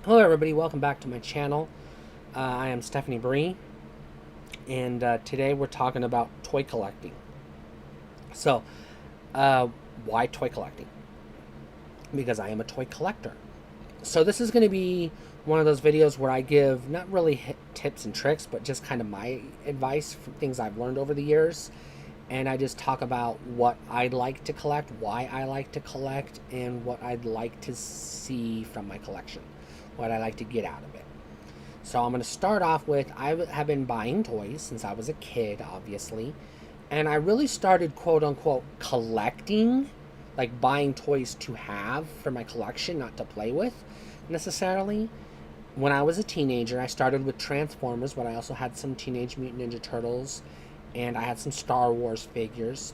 Hello everybody, welcome back to my channel. I am Stephanie Bree, and today we're talking about toy collecting. So, uh, why toy collecting? Because I am a toy collector. So this is going to be one of those videos where I give not really tips and tricks, but just kind of my advice from things I've learned over the years. And I just talk about what I'd like to collect, why I like to collect, and what I'd like to see from my collection, what I like to get out of it. So I'm going to start off with I have been buying toys since I was a kid, obviously. And I really started, quote unquote, collecting, like buying toys to have for my collection, not to play with necessarily. When I was a teenager, I started with Transformers, but I also had some Teenage Mutant Ninja Turtles, and I had some Star Wars figures.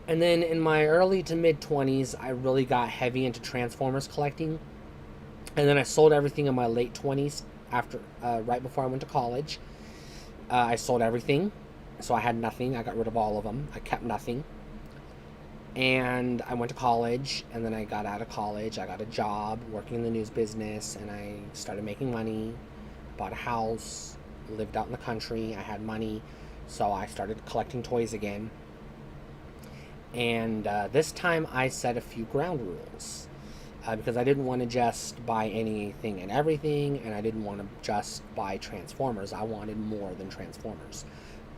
And then in my early to mid 20s, I really got heavy into Transformers collecting. And then I sold everything in my late 20s after right before I went to college. I sold everything, so I had nothing. I got rid of all of them. I kept nothing. And I went to college, and then I got out of college. I got a job working in the news business, and I started making money, bought a house, lived out in the country. I had money, so I started collecting toys again. And this time I set a few ground rules. Because I didn't want to just buy anything and everything, and I didn't want to just buy Transformers. I wanted more than Transformers.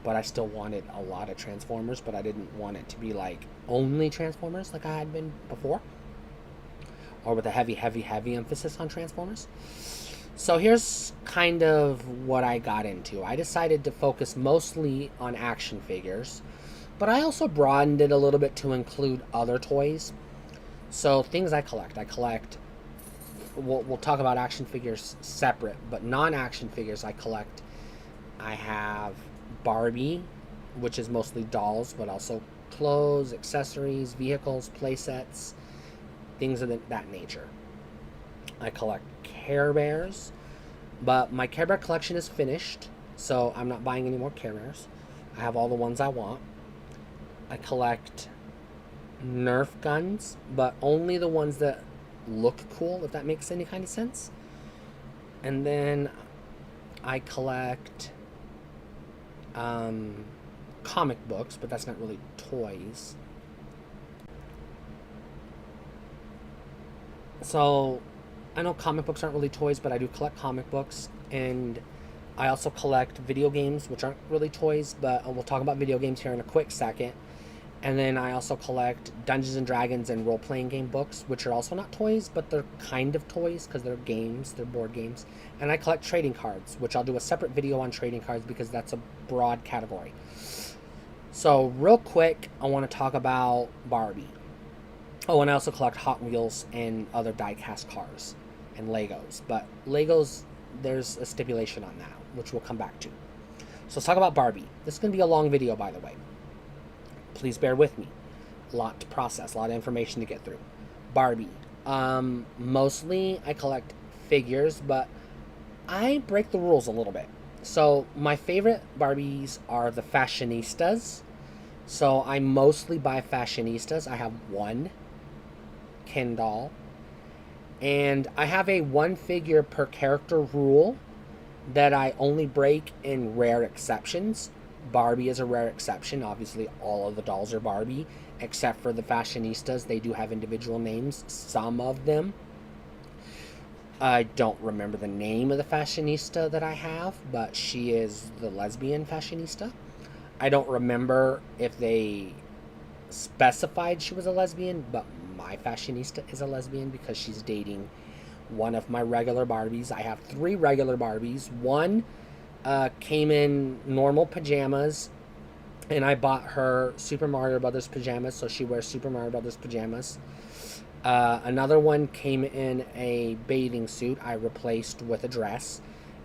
But I still wanted a lot of Transformers, but I didn't want it to be like only Transformers like I had been before, or with a heavy emphasis on Transformers. So here's kind of what I got into. I decided to focus mostly on action figures, but I also broadened it a little bit to include other toys. So things I collect. We'll talk about action figures separate, but non-action figures I collect. I have Barbie, which is mostly dolls, but also clothes, accessories, vehicles, playsets, things of that nature. I collect Care Bears, but my Care Bear collection is finished, so I'm not buying any more Care Bears. I have all the ones I want. I collect Nerf guns, but only the ones that look cool, if that makes any kind of sense. And then I collect comic books, but that's not really toys. So I know comic books aren't really toys, but I do collect comic books. And I also collect video games, which aren't really toys, but we'll talk about video games here in a quick second. And then I also collect Dungeons and Dragons and role-playing game books, which are also not toys, but they're kind of toys because they're games, they're board games. And I collect trading cards, which I'll do a separate video on trading cards because that's a broad category. So real quick, I want to talk about Barbie. Oh, and I also collect Hot Wheels and other die-cast cars and Legos. But Legos, there's a stipulation on that, which we'll come back to. So let's talk about Barbie. This is going to be a long video, by the way. Please bear with me. A lot to process, a lot of information to get through. Barbie. Mostly I collect figures, but I break the rules a little bit. So my favorite Barbies are the Fashionistas. So I mostly buy Fashionistas. I have one Ken doll. And I have a one figure per character rule that I only break in rare exceptions. Barbie is a rare exception. Obviously, all of the dolls are Barbie, except for the Fashionistas. They do have individual names, some of them. I don't remember the name of the fashionista that I have, but she is the lesbian fashionista. I don't remember if they specified she was a lesbian, but my fashionista is a lesbian because she's dating one of my regular Barbies. I have three regular Barbies. One came in normal pajamas, and I bought her Super Mario Brothers pajamas, so she wears Super Mario Brothers pajamas. Another one came in a bathing suit I replaced with a dress.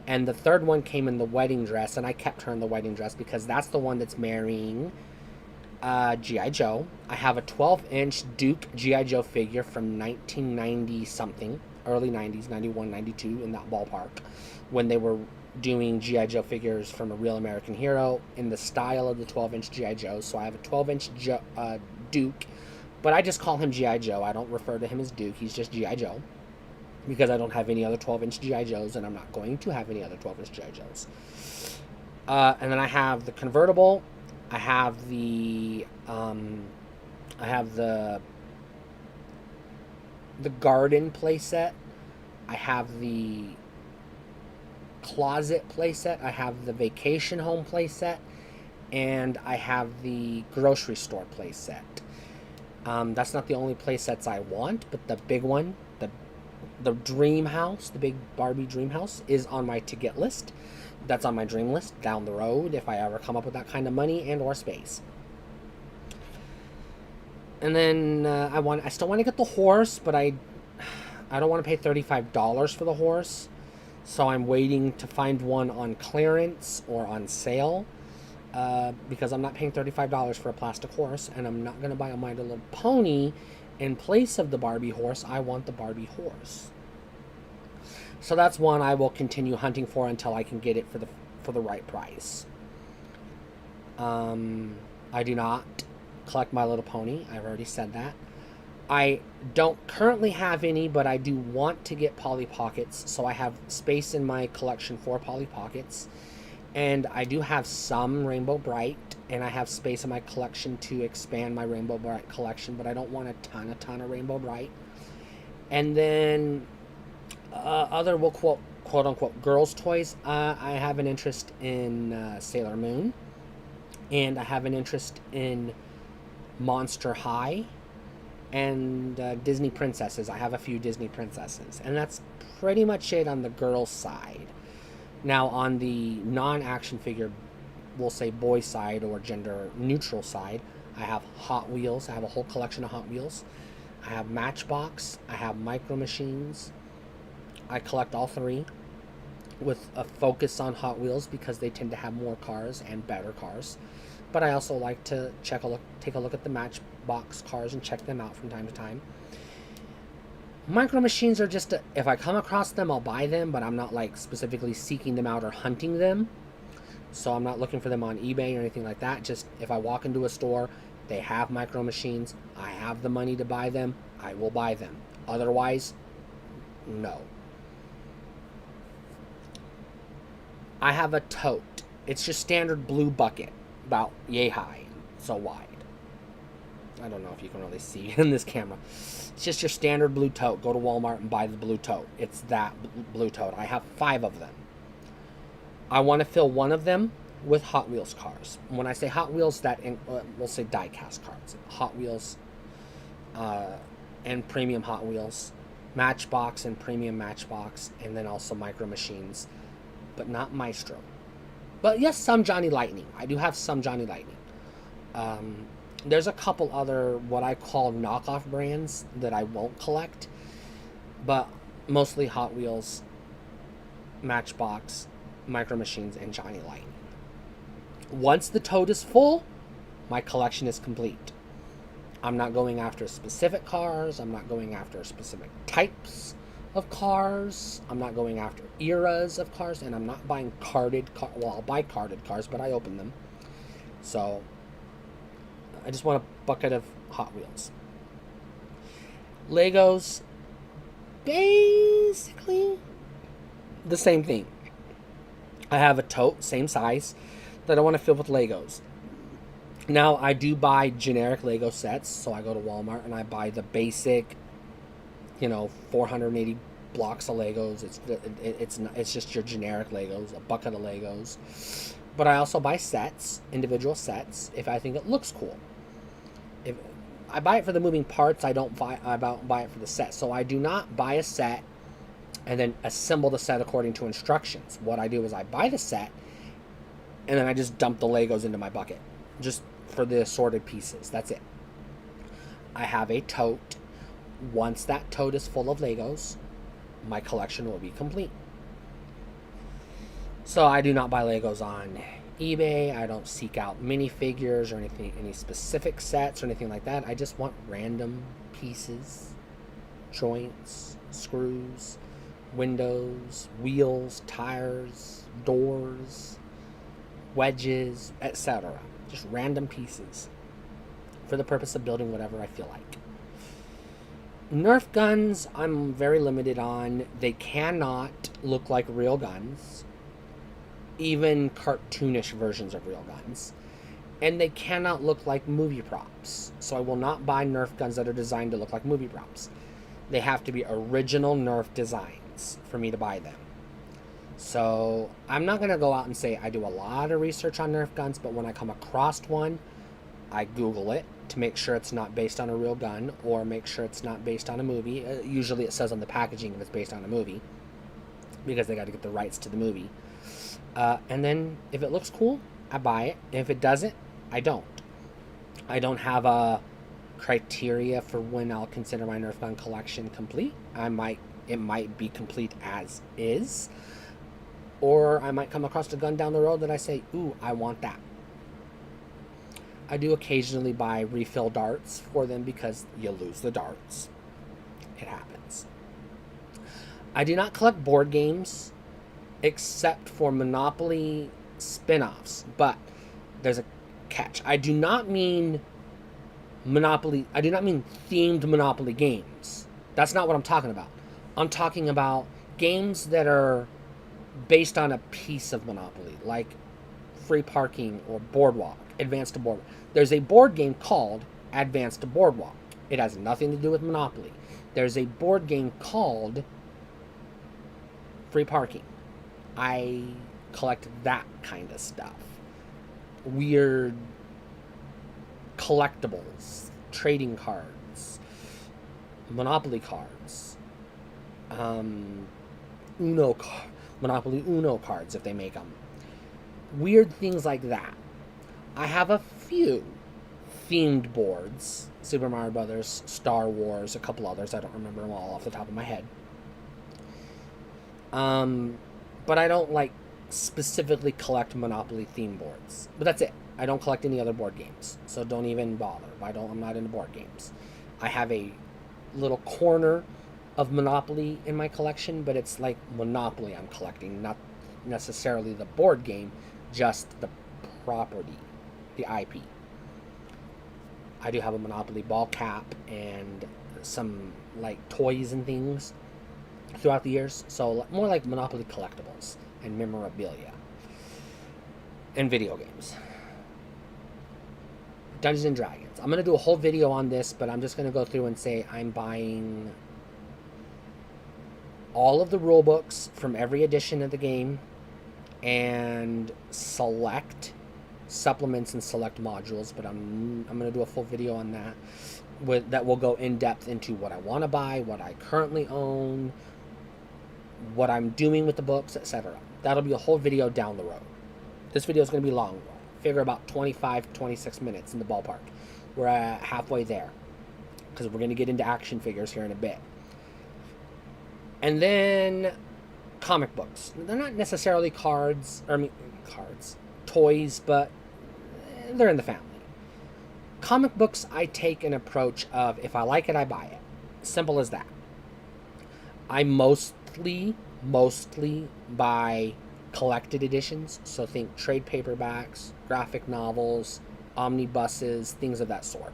And the third one came in the wedding dress, and I kept her in the wedding dress because that's the one that's marrying G.I. Joe. I have a 12-inch Duke G.I. Joe figure from 1990 something, early 90s, 91, 92, in that ballpark, when they were doing G.I. Joe figures from a Real American Hero in the style of the 12-inch G.I. Joe. So I have a 12-inch Duke, but I just call him G.I. Joe. I don't refer to him as Duke. He's just G.I. Joe. because I don't have any other 12-inch G.I. Joes, and I'm not going to have any other 12-inch G.I. Joes. And then I have the convertible. I have the garden playset. I have the closet playset. I have the vacation home playset, and I have the grocery store playset. That's not the only playsets I want, but the big one, the dream house, the big Barbie dream house, is on my to get list. That's on my dream list down the road if I ever come up with that kind of money and or space. And then I still want to get the horse, but I don't want to pay $35 for the horse. So I'm waiting to find one on clearance or on sale, because I'm not paying $35 for a plastic horse, and I'm not going to buy a My Little Pony in place of the Barbie horse. I want the Barbie horse. So that's one I will continue hunting for until I can get it for the right price. I do not collect My Little Pony. I've already said that. I don't currently have any, but I do want to get Polly Pockets, so I have space in my collection for Polly Pockets. And I do have some Rainbow Brite, and I have space in my collection to expand my Rainbow Brite collection, but I don't want a ton of Rainbow Brite. And then other, we'll quote unquote, girls' toys. I have an interest in Sailor Moon, and I have an interest in Monster High, and Disney princesses. I have a few Disney princesses, and that's pretty much it on the girls' side. Now, on the non-action figure, we'll say boy side or gender neutral side, I have Hot Wheels. I have a whole collection of Hot Wheels. I have Matchbox. I have Micro Machines. I collect all three with a focus on Hot Wheels because they tend to have more cars and better cars. But I also like to take a look at the Matchbox cars and check them out from time to time. Micro Machines are just, if I come across them, I'll buy them, but I'm not like specifically seeking them out or hunting them. So I'm not looking for them on eBay or anything like that. Just if I walk into a store, they have Micro Machines, I have the money to buy them, I will buy them. Otherwise, no. I have a tote. It's your standard blue bucket, about yay high, so wide. I don't know if you can really see in this camera. It's just your standard blue tote. Go to Walmart and buy the blue tote. It's that blue tote. I have 5 of them. I want to fill one of them with Hot Wheels cars. When I say Hot Wheels, we'll say die-cast cars. Hot Wheels and premium Hot Wheels. Matchbox and premium Matchbox. And then also Micro Machines. But not Maestro. But yes, some Johnny Lightning. I do have some Johnny Lightning. There's a couple other what I call knockoff brands that I won't collect, but mostly Hot Wheels, Matchbox, Micro Machines, and Johnny Lightning. Once the tote is full, my collection is complete. I'm not going after specific cars. I'm not going after specific types of cars. I'm not going after eras of cars, and I'm not buying carded cars. Well, I'll buy carded cars, but I open them. So I just want a bucket of Hot Wheels. Legos, basically the same thing. I have a tote, same size, that I want to fill with Legos. Now, I do buy generic Lego sets, so I go to Walmart and I buy the basic, 480 blocks of Legos. It's just your generic Legos, a bucket of Legos. But I also buy sets, individual sets, if I think it looks cool. If I buy it for the moving parts, I don't buy it for the set. So I do not buy a set and then assemble the set according to instructions. What I do is I buy the set and then I just dump the Legos into my bucket, just for the assorted pieces. That's it. I have a tote. Once that tote is full of Legos, my collection will be complete. So I do not buy Legos on eBay. I don't seek out minifigures or any specific sets or anything like that. I just want random pieces, joints, screws, windows, wheels, tires, doors, wedges, etc. Just random pieces for the purpose of building whatever I feel like. Nerf guns, I'm very limited on. They cannot look like real guns, even cartoonish versions of real guns. And they cannot look like movie props. So I will not buy Nerf guns that are designed to look like movie props. They have to be original Nerf designs for me to buy them. So I'm not going to go out and say I do a lot of research on Nerf guns, but when I come across one, I Google it to make sure it's not based on a real gun or make sure it's not based on a movie. Usually it says on the packaging if it's based on a movie because they got to get the rights to the movie. And then if it looks cool, I buy it. If it doesn't, I don't. I don't have a criteria for when I'll consider my Nerf gun collection complete. It might be complete as is, or I might come across a gun down the road that I say, ooh, I want that. I do occasionally buy refill darts for them because you lose the darts. It happens. I do not collect board games except for Monopoly spin-offs, but there's a catch. I do not mean themed Monopoly games. That's not what I'm talking about. I'm talking about games that are based on a piece of Monopoly, like Free Parking or Boardwalk, Advanced to Boardwalk. There's a board game called Advanced to Boardwalk. It has nothing to do with Monopoly. There's a board game called Free Parking. I collect that kind of stuff. Weird collectibles, trading cards, Monopoly cards, Monopoly Uno cards if they make them. Weird things like that. I have a few themed boards. Super Mario Brothers, Star Wars, a couple others. I don't remember them all off the top of my head. But I don't specifically collect Monopoly theme boards. But that's it. I don't collect any other board games. So don't even bother. I'm not into board games. I have a little corner of Monopoly in my collection, but it's like Monopoly I'm collecting, not necessarily the board game, just the property, the IP. I do have a Monopoly ball cap and some toys and things throughout the years, so more like Monopoly collectibles and memorabilia and video games. Dungeons and Dragons. I'm going to do a whole video on this, but I'm just going to go through and say I'm buying all of the rule books from every edition of the game and select supplements and select modules, but I'm going to do a full video on that that will go in depth into what I want to buy, what I currently own, what I'm doing with the books, etc. That'll be a whole video down the road. This video is going to be long. Figure about 25, 26 minutes in the ballpark. We're halfway there because we're going to get into action figures here in a bit. And then comic books. They're not necessarily toys, but they're in the family. Comic books, I take an approach of if I like it, I buy it. Simple as that. I mostly buy collected editions, so think trade paperbacks, graphic novels, omnibuses, things of that sort.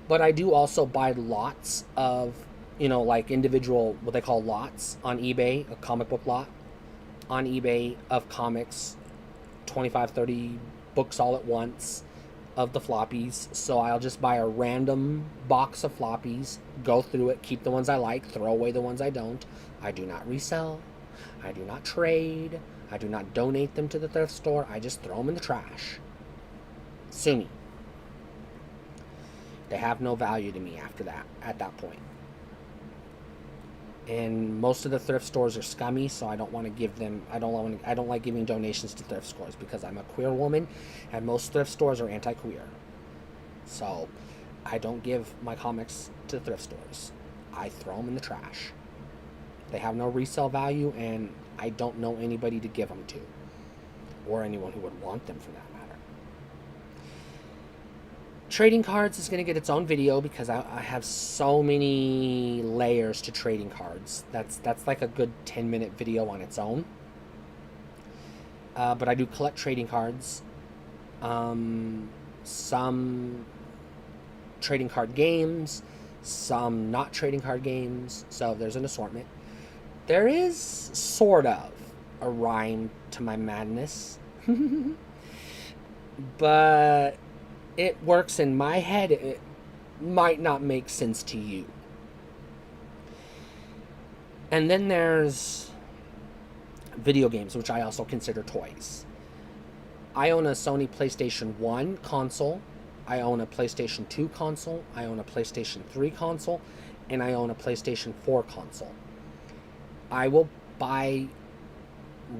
But I do also buy lots of, individual, what they call lots on eBay, a comic book lot on eBay of comics, 25, 30 books all at once of the floppies. So I'll just buy a random box of floppies, go through it, keep the ones I like, throw away the ones I don't. I do not resell. I do not trade. I do not donate them to the thrift store. I just throw them in the trash. Sue me. They have no value to me at that point. And most of the thrift stores are scummy, so I don't want to give them. I don't like giving donations to thrift stores because I'm a queer woman, and most thrift stores are anti-queer. So I don't give my comics to thrift stores. I throw them in the trash. They have no resale value, and I don't know anybody to give them to, or anyone who would want them for that matter. Trading cards is going to get its own video because I have so many layers to trading cards. That's like a good 10-minute video on its own. But I do collect trading cards. Some trading card games, some not trading card games, so there's an assortment. There is sort of a rhyme to my madness, but it works in my head. It might not make sense to you. And then there's video games, which I also consider toys. I own a Sony PlayStation 1 console. I own a PlayStation 2 console. I own a PlayStation 3 console. And I own a PlayStation 4 console. I will buy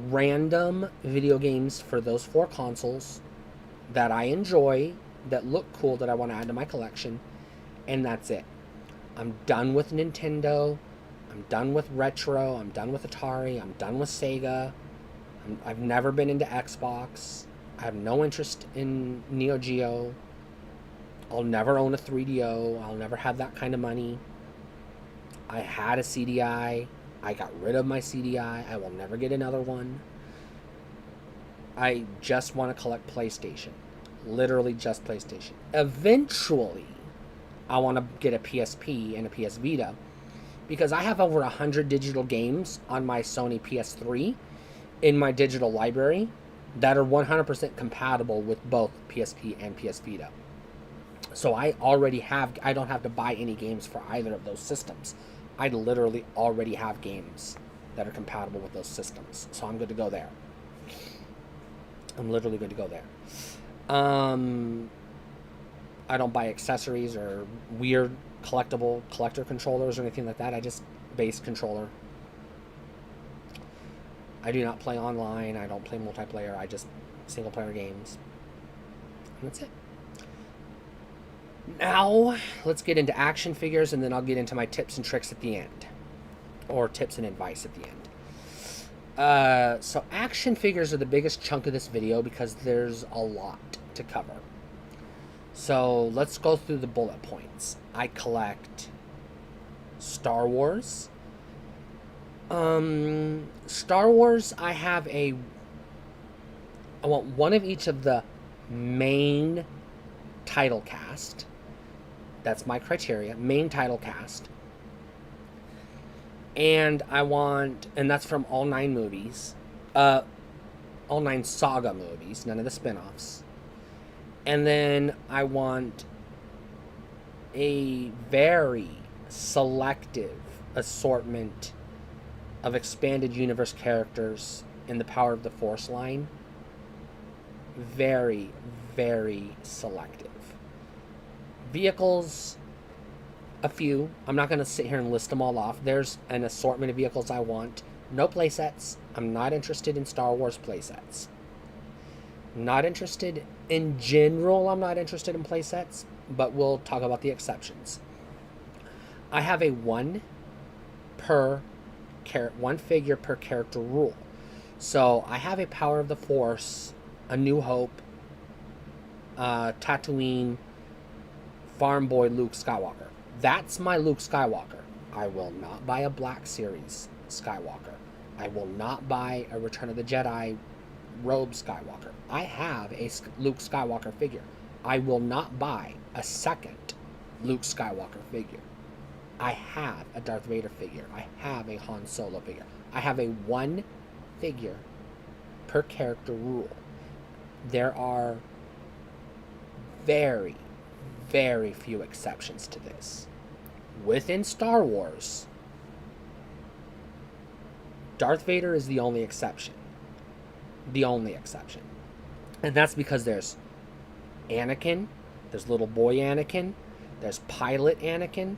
random video games for those 4 consoles that I enjoy, that look cool, that I want to add to my collection, and that's it. I'm done with Nintendo. I'm done with retro. I'm done with Atari. I'm done with Sega. I've never been into Xbox. I have no interest in Neo Geo. I'll never own a 3DO. I'll never have that kind of money. I had a CDI. I got rid of my CDI. I will never get another one. I just want to collect PlayStation. Literally just PlayStation. Eventually, I want to get a PSP and a PS Vita, because I have over 100 digital games on my Sony PS3 in my digital library that are 100% compatible with both PSP and PS Vita. So I don't have to buy any games for either of those systems. I literally already have games that are compatible with those systems. So I'm good to go there. I'm literally good to go there. I don't buy accessories or weird collector controllers or anything like that. I just base controller. I do not play online. I don't play multiplayer. I just single player games. And that's it. Now, let's get into action figures, and then I'll get into my tips and tricks at the end. Or tips and advice at the end. So action figures are the biggest chunk of this video because there's a lot to cover. So let's go through the bullet points. I collect Star Wars. Star Wars, I want one of each of the main title cast. That's my criteria. Main title cast. And that's from all 9 movies. All 9 saga movies. None of the spin-offs. And then I want a very selective assortment of expanded universe characters in the Power of the Force line. Very, very selective. Vehicles, a few. I'm not going to sit here and list them all off. There's an assortment of vehicles I want. No playsets. I'm not interested in Star Wars playsets. Not interested in general. I'm not interested in playsets, but we'll talk about the exceptions. I have a one figure per character rule. So I have a Power of the Force, A New Hope, Tatooine, Farm Boy Luke Skywalker. That's my Luke Skywalker. I will not buy a Black Series Skywalker. I will not buy a Return of the Jedi Robe Skywalker. I have a Luke Skywalker figure. I will not buy a second Luke Skywalker figure. I have a Darth Vader figure. I have a Han Solo figure. I have a one figure per character rule. There are very, very few exceptions to this. Within Star Wars, Darth Vader is the only exception. The only exception. And that's because there's Anakin, there's little boy Anakin, there's pilot Anakin,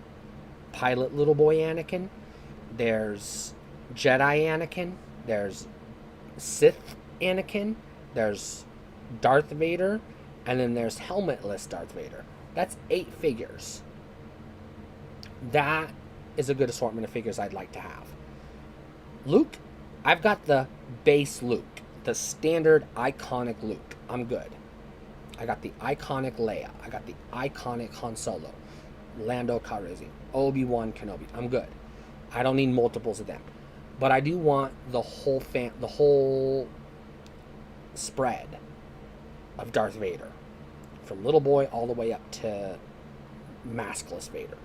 pilot little boy Anakin, there's Jedi Anakin, there's Sith Anakin, there's Darth Vader, and then there's helmetless Darth Vader. That's 8 figures. That is a good assortment of figures I'd like to have. Luke, I've got the base Luke, the standard iconic Luke. I'm good. I got the iconic Leia. I got the iconic Han Solo, Lando Calrissian, Obi-Wan Kenobi. I'm good. I don't need multiples of them. But I do want the whole spread of Darth Vader, from little boy all the way up to maskless Vader.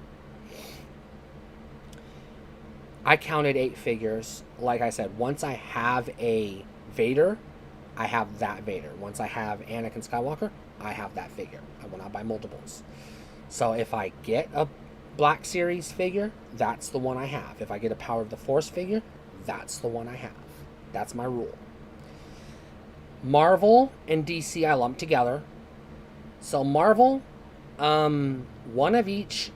I counted 8 figures. Like I said, once I have a Vader, I have that Vader. Once I have Anakin Skywalker, I have that figure. I will not buy multiples. So if I get a Black Series figure, that's the one I have. If I get a Power of the Force figure, that's the one I have. That's my rule. Marvel and DC I lump together. So Marvel, one of each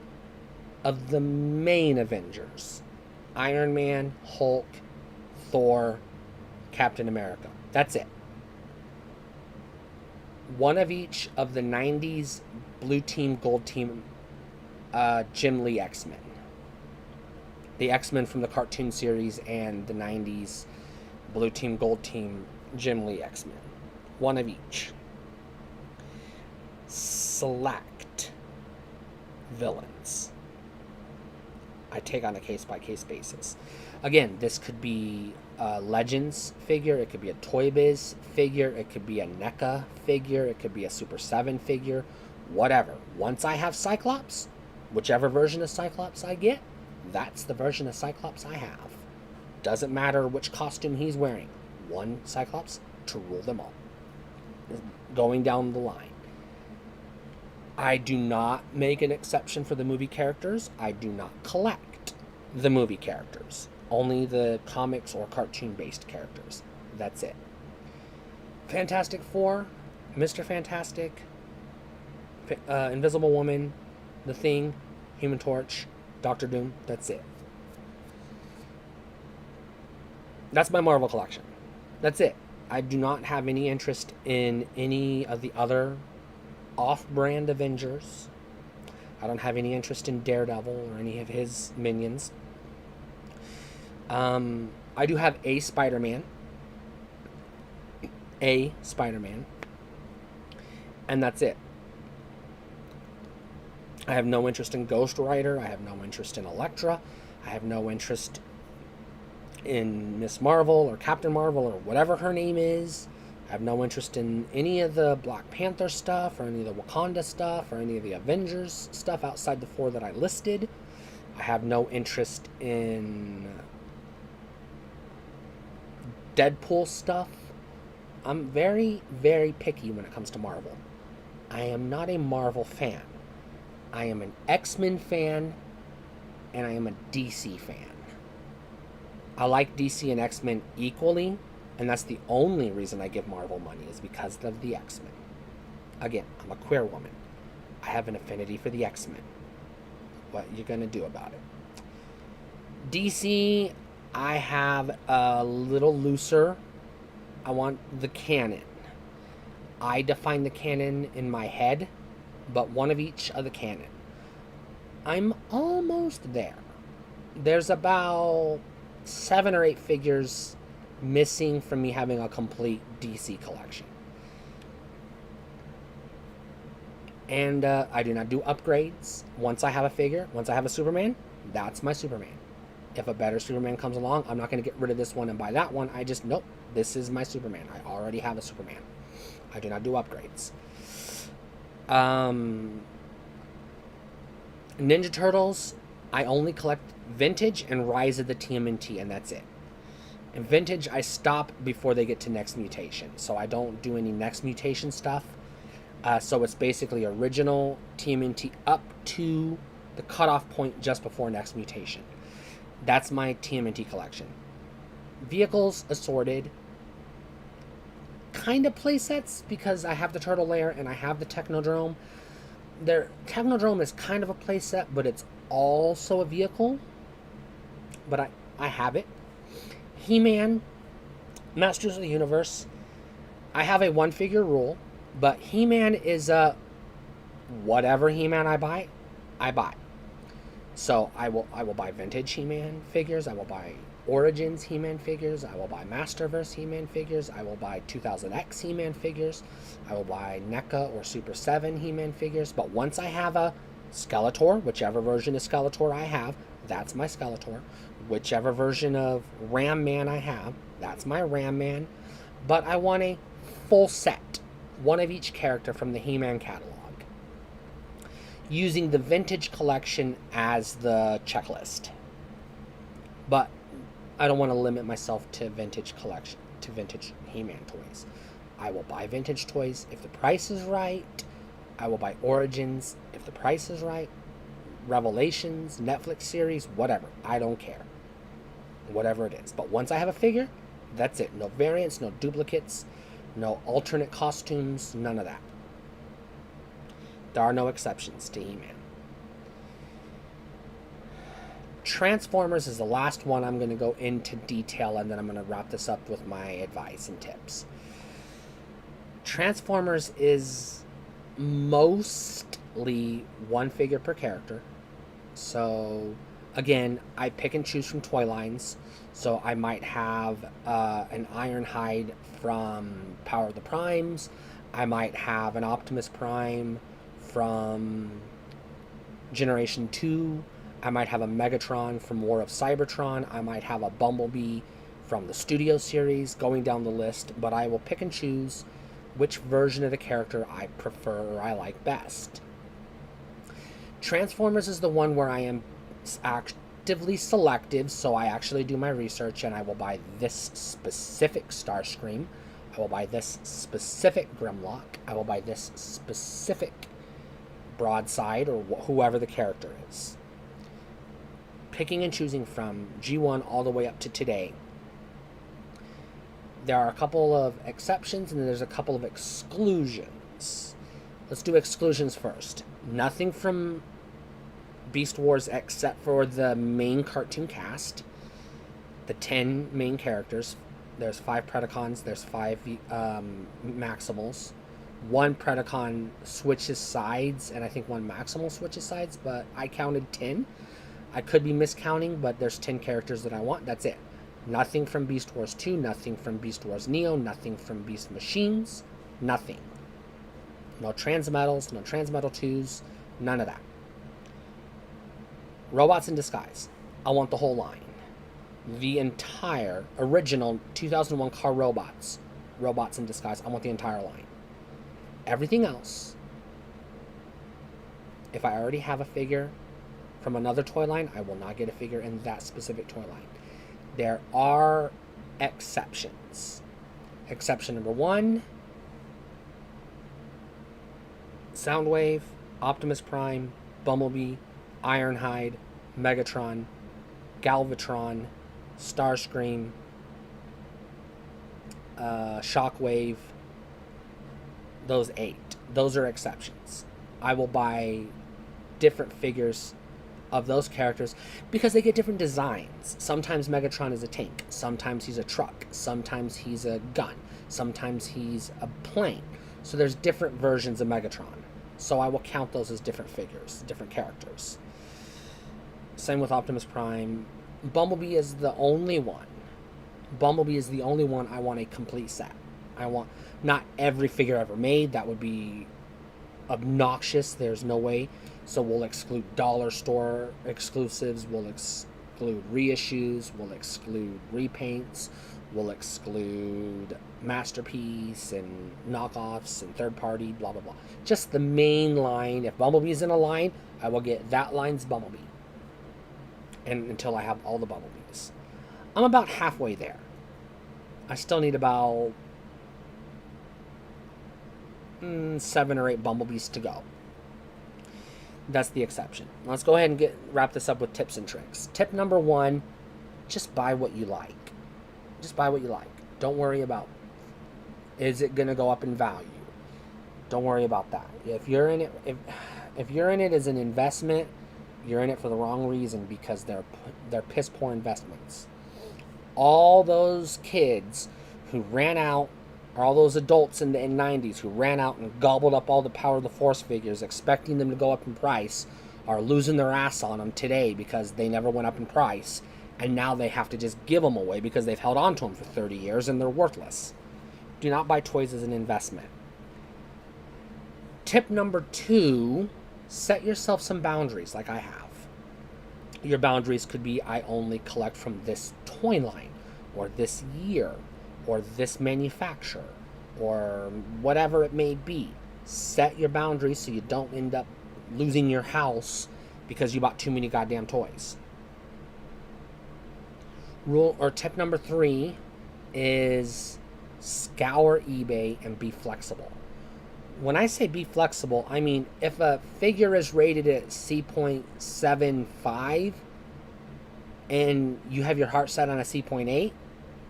of the main Avengers. Iron Man, Hulk, Thor, Captain America. That's it. One of each of the 90s Blue Team, Gold Team, Jim Lee X-Men. The X-Men from the cartoon series and the 90s Blue Team, Gold Team, Jim Lee X-Men. One of each. Select villains. I take on a case-by-case basis. Again, this could be a Legends figure, it could be a Toy Biz figure, it could be a NECA figure, it could be a Super 7 figure, whatever. Once I have Cyclops, whichever version of Cyclops I get, that's the version of Cyclops I have. Doesn't matter which costume he's wearing. One Cyclops to rule them all. Going down the line. I do not make an exception for the movie characters. I do not collect the movie characters. Only the comics or cartoon-based characters. That's it. Fantastic Four, Mr. Fantastic, Invisible Woman, The Thing, Human Torch, Doctor Doom. That's it. That's my Marvel collection. That's it. I do not have any interest in any of the other off-brand Avengers. I don't have any interest in Daredevil or any of his minions. I do have a Spider-Man. And that's it. I have no interest in Ghost Rider. I have no interest in Elektra. I have no interest in Miss Marvel or Captain Marvel or whatever her name is. I have no interest in any of the Black Panther stuff or any of the Wakanda stuff or any of the Avengers stuff outside the 4 that I listed. I have no interest in Deadpool stuff. I'm very, very picky when it comes to Marvel. I am not a Marvel fan. I am an X-Men fan, and I am a DC fan. I like DC and X-Men equally, and that's the only reason I give Marvel money is because of the X-Men. Again, I'm a queer woman. I have an affinity for the X-Men. What you gonna do about it? DC, I have a little looser. I want the canon. I define the canon in my head, but one of each of the canon. I'm almost there. There's about 7 or 8 figures missing from me having a complete DC collection. And I do not do upgrades. Once I have a figure, once I have a Superman, that's my Superman. If a better Superman comes along, I'm not going to get rid of this one and buy that one. I just, nope, this is my Superman. I already have a Superman. I do not do upgrades. Ninja Turtles, I only collect Vintage and Rise of the TMNT, and that's it. In Vintage, I stop before they get to Next Mutation, so I don't do any Next Mutation stuff. So it's basically original TMNT up to the cutoff point just before Next Mutation. That's my TMNT collection. Vehicles assorted. Kind of playsets because I have the Turtle Lair and I have the Technodrome. Technodrome is kind of a playset, but it's also a vehicle. But I have it. He-Man, Masters of the Universe. I have a 1-figure rule, but He-Man is a whatever He-Man I buy. So I will buy vintage He-Man figures. I will buy Origins He-Man figures. I will buy Masterverse He-Man figures. I will buy 2000X He-Man figures. I will buy NECA or Super 7 He-Man figures. But once I have a Skeletor, whichever version of Skeletor I have, that's my Skeletor. Whichever version of Ram Man I have, that's my Ram Man. But I want a full set, one of each character from the He-Man catalog, using the vintage collection as the checklist. But I don't want to limit myself to vintage collection, to vintage He-Man toys. I will buy vintage toys if the price is right. I will buy Origins if the price is right. Revelations, Netflix series, whatever. I don't care. Whatever it is. But once I have a figure, that's it. No variants, no duplicates, no alternate costumes, none of that. There are no exceptions to He-Man. Transformers is the last one I'm going to go into detail, and then I'm going to wrap this up with my advice and tips. Transformers is mostly one figure per character. So, again, I pick and choose from toy lines. So I might have an Ironhide from Power of the Primes. I might have an Optimus Prime from Generation 2. I might have a Megatron from War of Cybertron. I might have a Bumblebee from the Studio series, going down the list. But I will pick and choose which version of the character I prefer or I like best. Transformers is the one where I am actively selective, so I actually do my research and I will buy this specific Starscream. I will buy this specific Grimlock. I will buy this specific Broadside, or whoever the character is. Picking and choosing from G1 all the way up to today. There are a couple of exceptions and then there's a couple of exclusions. Let's do exclusions first. Nothing from Beast Wars except for the main cartoon cast. The 10 main characters. There's 5 Predacons, there's 5 Maximals. 1 Predacon switches sides, and I think 1 Maximal switches sides, but I counted 10. I could be miscounting, but there's 10 characters that I want. That's it. Nothing from Beast Wars 2, nothing from Beast Wars Neo, nothing from Beast Machines, nothing. No Transmetals, no Transmetal 2s, none of that. Robots in Disguise. I want the whole line. The entire original 2001 car Robots in Disguise. I want the entire line. Everything else, if I already have a figure from another toy line, I will not get a figure in that specific toy line. There are exceptions. Exception number 1, Soundwave, Optimus Prime, Bumblebee, Ironhide, Megatron, Galvatron, Starscream, Shockwave. Those 8. Those are exceptions. I will buy different figures of those characters because they get different designs. Sometimes Megatron is a tank. Sometimes he's a truck. Sometimes he's a gun. Sometimes he's a plane. So there's different versions of Megatron. So I will count those as different figures, different characters. Same with Optimus Prime. Bumblebee is the only one. Bumblebee is the only one I want a complete set. I want not every figure ever made. That would be obnoxious. There's no way. So we'll exclude dollar store exclusives. We'll exclude reissues. We'll exclude repaints. We'll exclude Masterpiece and knockoffs and third party, blah, blah, blah. Just the main line. If Bumblebee's in a line, I will get that line's Bumblebee. And until I have all the Bumblebees. I'm about halfway there. I still need about 7 or 8 Bumblebees to go. That's the exception. Let's go ahead and wrap this up with tips and tricks. Tip number 1, just buy what you like. Just buy what you like. Don't worry about, is it going to go up in value? Don't worry about that. If you're in it, if you're in it as an investment, you're in it for the wrong reason, because they're piss poor investments. All those kids who ran out, or all those adults in the 90s who ran out and gobbled up all the Power of the Force figures expecting them to go up in price, are losing their ass on them today because they never went up in price, and now they have to just give them away because they've held on to them for 30 years and they're worthless. Do not buy toys as an investment. Tip number 2, set yourself some boundaries like I have. Your boundaries could be, I only collect from this toy line, or this year, or this manufacturer, or whatever it may be. Set your boundaries so you don't end up losing your house because you bought too many goddamn toys. Rule or tip number 3 is scour eBay and be flexible. When I say be flexible, I mean if a figure is rated at C.75 and you have your heart set on a C.8,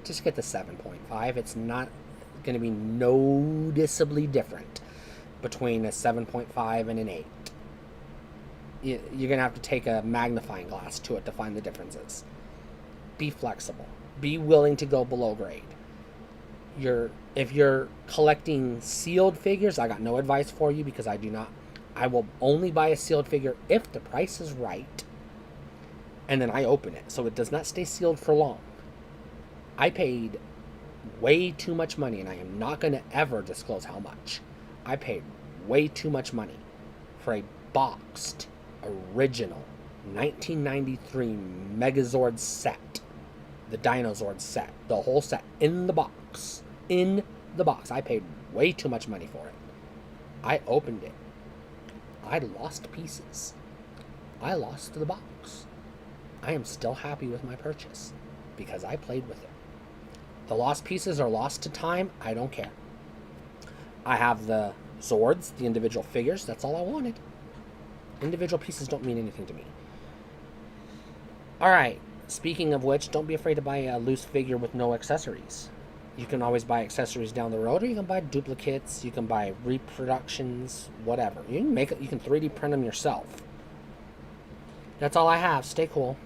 just get the 7.5. It's not going to be noticeably different between a 7.5 and an 8. You're going to have to take a magnifying glass to it to find the differences. Be flexible. Be willing to go below grade. If you're collecting sealed figures, I got no advice for you because I do not. I will only buy a sealed figure if the price is right, and then I open it, so it does not stay sealed for long. I paid way too much money, and I am not going to ever disclose how much. I paid way too much money for a boxed, original 1993 Megazord set. The Dinozord set. The whole set. In the box. In the box. I paid way too much money for it. I opened it. I lost pieces. I lost the box. I am still happy with my purchase because I played with it. The lost pieces are lost to time. I don't care. I have the Zords, the individual figures. That's all I wanted. Individual pieces don't mean anything to me. Alright, speaking of which, don't be afraid to buy a loose figure with no accessories. You can always buy accessories down the road, or you can buy duplicates, you can buy reproductions, whatever. You can 3D print them yourself. That's all I have. Stay cool.